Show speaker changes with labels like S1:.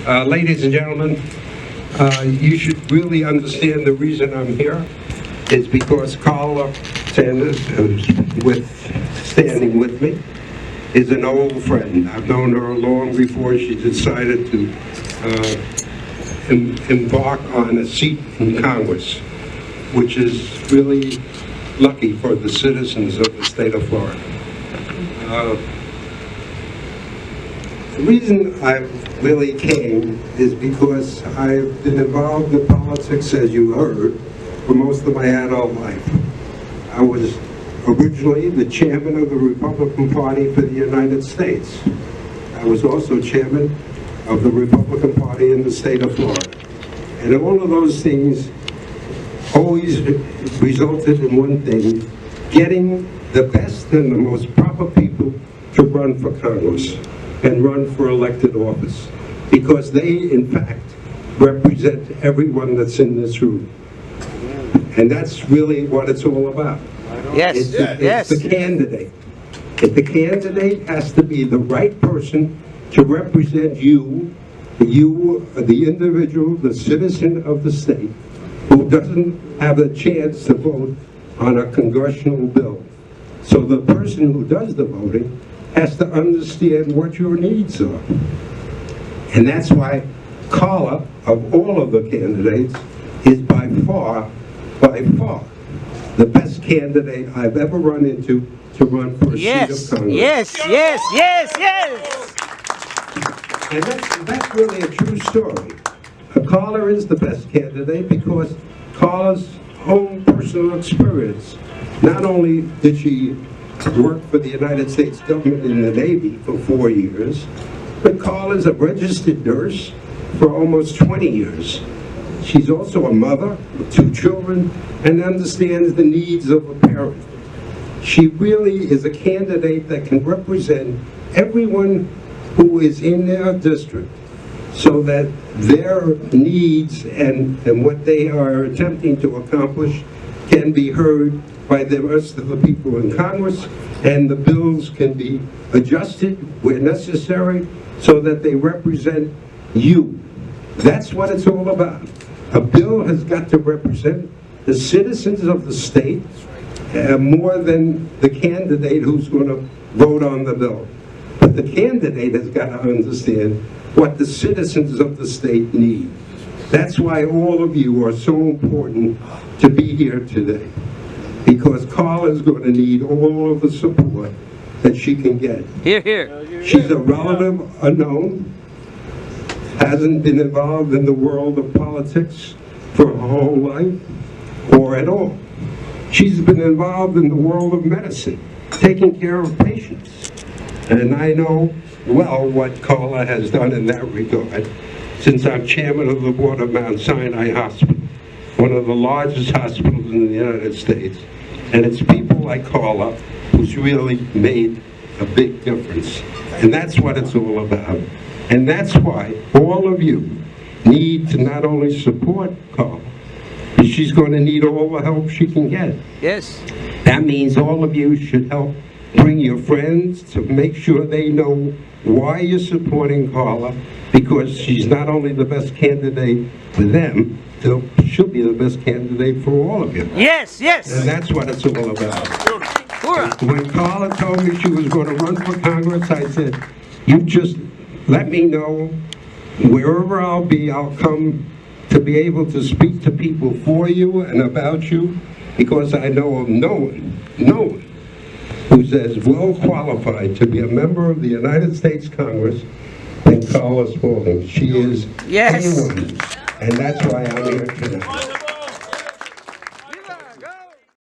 S1: Ladies and gentlemen, you should really understand the reason I'm here is because Carla Sanders, who's standing with me, is an old friend. I've known her long before she decided to embark on a seat in Congress, which is really lucky for the citizens of the state of Florida. The reason I really came is because I've been involved in politics, as you heard, for most of my adult life. I was originally the chairman of the Republican Party for the United States. I was also chairman of the Republican Party in the state of Florida. And all of those things always resulted in one thing, getting the best and the most proper people to run for Congress and run for elected office, because they, in fact, represent everyone that's in this room. And that's really what it's all about.
S2: Yes,
S1: It's the candidate. The candidate has to be the right person to represent you, the individual, the citizen of the state, who doesn't have a chance to vote on a congressional bill. So the person who does the voting has to understand what your needs are. And that's why Carla, of all of the candidates, is by far, the best candidate I've ever run into to run for a seat of Congress.
S2: Yes.
S1: And that's really a true story. Carla is the best candidate because Carla's own personal experience. Not only did she work for the United States government in the Navy for 4 years, but Carla's a registered nurse for almost 20 years. She's also a mother of 2 children and understands the needs of a parent. She really is a candidate that can represent everyone who is in their district so that their needs and what they are attempting to accomplish can be heard by the rest of the people in Congress, and the bills can be adjusted where necessary so that they represent you. That's what it's all about. A bill has got to represent the citizens of the state more than the candidate who's going to vote on the bill. But the candidate has got to understand what the citizens of the state need. That's why all of you are so important to be here today. Because Carla is going to need all of the support that she can get.
S2: Here.
S1: She's a relative unknown, hasn't been involved in the world of politics for her whole life, or at all. She's been involved in the world of medicine, taking care of patients. And I know well what Carla has done in that regard, since I'm chairman of the board of Mount Sinai Hospital, one of the largest hospitals in the United States. And it's people like Carla who's really made a big difference. And that's what it's all about. And that's why all of you need to not only support Carla, but she's going to need all the help she can get.
S2: Yes.
S1: That means all of you should help bring your friends to make sure they know why you're supporting Carla, because she's not only the best candidate for them, she'll be the best candidate for all of you.
S2: Yes.
S1: And that's what it's all about. When Carla told me she was going to run for Congress, I said, you just let me know. Wherever I'll be, I'll come to be able to speak to people for you and about you, because I know of no one who's as well qualified to be a member of the United States Congress than Carla Spalding. She is A1, and that's why I'm here tonight.